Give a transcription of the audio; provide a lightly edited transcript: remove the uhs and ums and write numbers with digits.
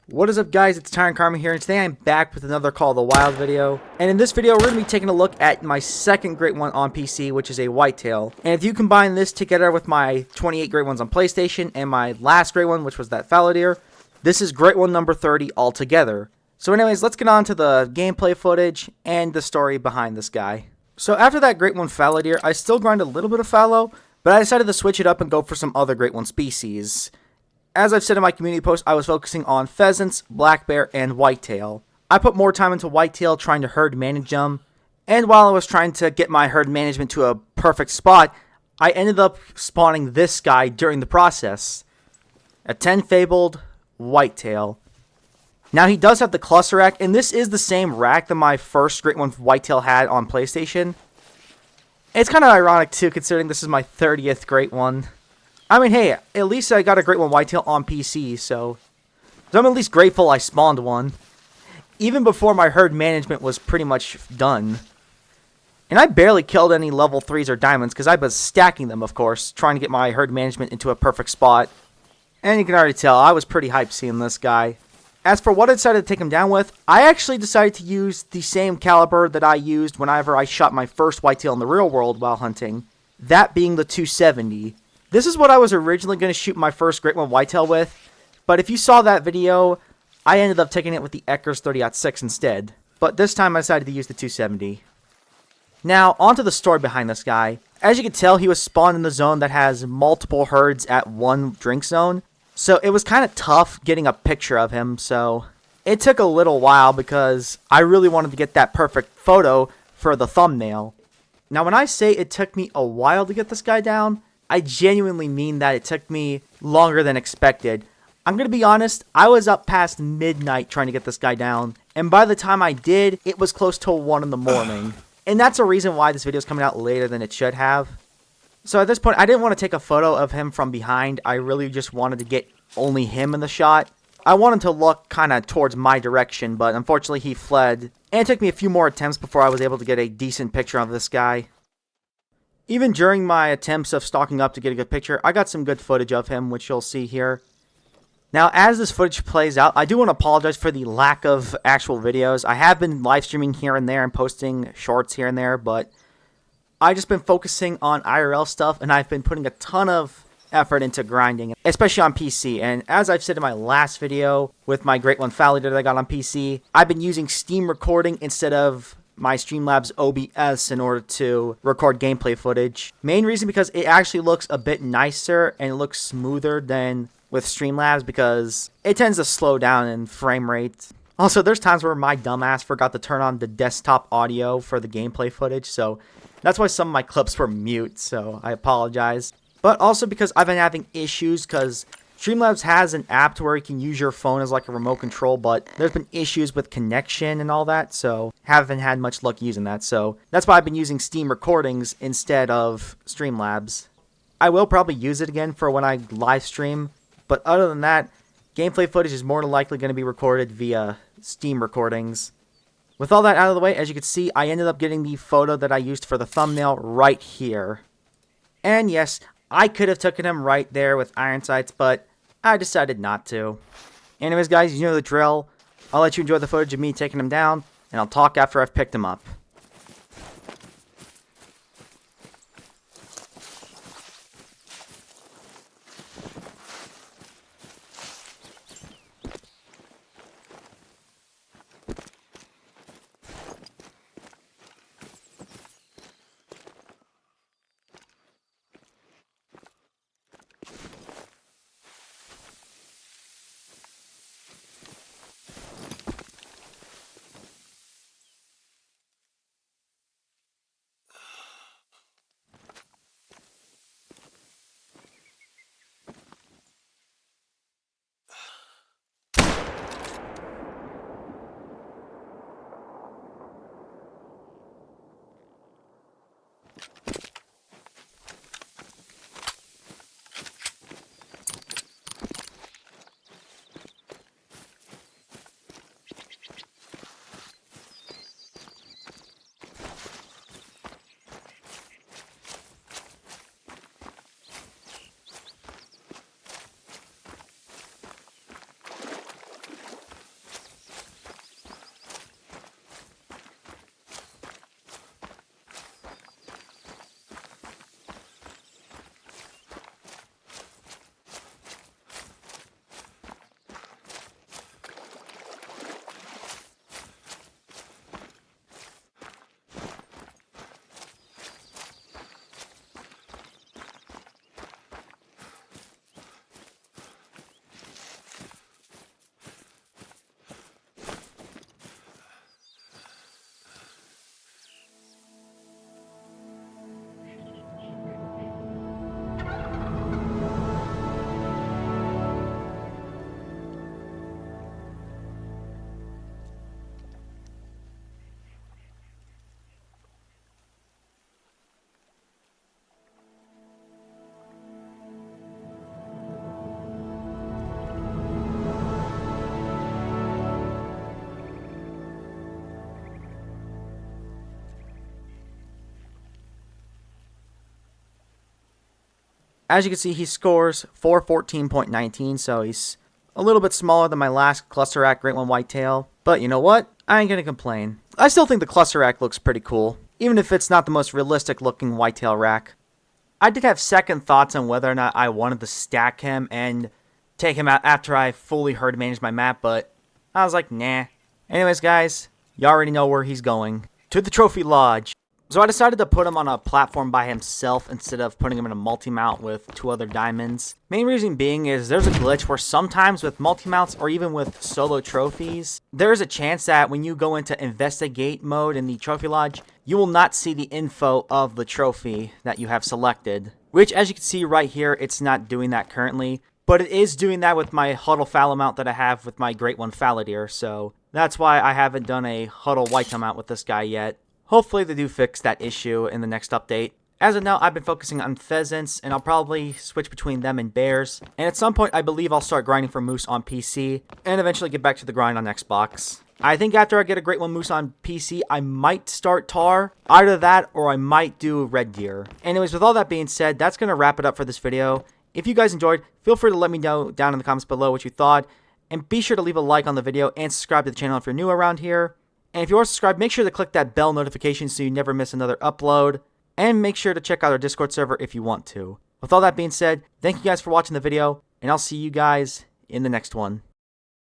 What is up, guys? It's Tyrant Karma here, and today I'm back with another Call of the Wild video. And in this video, we're going to be taking a look at my second great one on PC, which is a Whitetail. And if you combine this together with my 28 great ones on PlayStation and my last great one, which was that fallow deer, this is great one number 30 altogether. So anyways, let's get on to the gameplay footage and the story behind this guy. So after that great one fallow deer, I still grind a little bit of fallow, but I decided to switch it up and go for some other great one species. As I've said in my community post, I was focusing on pheasants, black bear, and whitetail. I put more time into whitetail trying to herd manage them, and while I was trying to get my herd management to a perfect spot, I ended up spawning this guy during the process. A 10 fabled whitetail. Now he does have the cluster rack, and this is the same rack that my first great one whitetail had on PlayStation. It's kind of ironic too, considering this is my 30th great one. I mean, hey, at least I got a great one whitetail on PC, so I'm at least grateful I spawned one. Even before my herd management was pretty much done. And I barely killed any level 3s or diamonds, because I was stacking them, of course, trying to get my herd management into a perfect spot. And you can already tell, I was pretty hyped seeing this guy. As for what I decided to take him down with, I actually decided to use the same caliber that I used whenever I shot my first whitetail in the real world while hunting. That being the 270. This is what I was originally going to shoot my first great one whitetail with, but if you saw that video, I ended up taking it with the Eckers 30-06 instead. But this time I decided to use the 270. Now, onto the story behind this guy. As you can tell, he was spawned in the zone that has multiple herds at one drink zone, so it was kind of tough getting a picture of him, so it took a little while because I really wanted to get that perfect photo for the thumbnail. Now, when I say it took me a while to get this guy down, I genuinely mean that it took me longer than expected. I'm going to be honest, I was up past midnight trying to get this guy down, and by the time I did, it was close to 1 in the morning. And that's a reason why this video is coming out later than it should have. So at this point, I didn't want to take a photo of him from behind. I really just wanted to get only him in the shot. I wanted to look kind of towards my direction, but unfortunately he fled. And it took me a few more attempts before I was able to get a decent picture of this guy. Even during my attempts of stalking up to get a good picture, I got some good footage of him, which you'll see here. Now, as this footage plays out, I do want to apologize for the lack of actual videos. I have been live streaming here and there and posting shorts here and there, but I've just been focusing on IRL stuff, and I've been putting a ton of effort into grinding, especially on PC. And as I've said in my last video with my great one fallow deer that I got on PC, I've been using Steam recording instead of my Streamlabs OBS in order to record gameplay footage. Main reason because it actually looks a bit nicer and it looks smoother than with Streamlabs because it tends to slow down in frame rate. Also, there's times where my dumbass forgot to turn on the desktop audio for the gameplay footage, so that's why some of my clips were mute, so I apologize. But also because I've been having issues because Streamlabs has an app to where you can use your phone as like a remote control, but there's been issues with connection and all that, so haven't had much luck using that. So that's why I've been using Steam recordings instead of Streamlabs. I will probably use it again for when I live stream, but other than that, gameplay footage is more than likely going to be recorded via Steam recordings. With all that out of the way, as you can see, I ended up getting the photo that I used for the thumbnail right here. And yes, I could have taken him right there with iron sights, but I decided not to. Anyways, guys, you know the drill. I'll let you enjoy the footage of me taking him down, and I'll talk after I've picked him up. As you can see, he scores 414.19, so he's a little bit smaller than my last cluster rack Great One Whitetail. But you know what? I ain't gonna complain. I still think the cluster rack looks pretty cool, even if it's not the most realistic looking whitetail rack. I did have second thoughts on whether or not I wanted to stack him and take him out after I fully herd managed my map, but I was like, nah. Anyways, guys, you already know where he's going. To the trophy lodge. So I decided to put him on a platform by himself instead of putting him in a multi-mount with 2 other diamonds. Main reason being is there's a glitch where sometimes with multi-mounts or even with solo trophies, there's a chance that when you go into investigate mode in the trophy lodge, you will not see the info of the trophy that you have selected. Which, as you can see right here, it's not doing that currently. But it is doing that with my Huddle Fallow mount that I have with my Great One Fallow Deer, so that's why I haven't done a Huddle Whitetail mount with this guy yet. Hopefully they do fix that issue in the next update. As of now, I've been focusing on pheasants, and I'll probably switch between them and bears. And at some point, I believe I'll start grinding for moose on PC, and eventually get back to the grind on Xbox. I think after I get a Great One moose on PC, I might start tar. Either that, or I might do red deer. Anyways, with all that being said, that's going to wrap it up for this video. If you guys enjoyed, feel free to let me know down in the comments below what you thought. And be sure to leave a like on the video and subscribe to the channel if you're new around here. And if you are subscribed, make sure to click that bell notification so you never miss another upload. And make sure to check out our Discord server if you want to. With all that being said, thank you guys for watching the video, and I'll see you guys in the next one.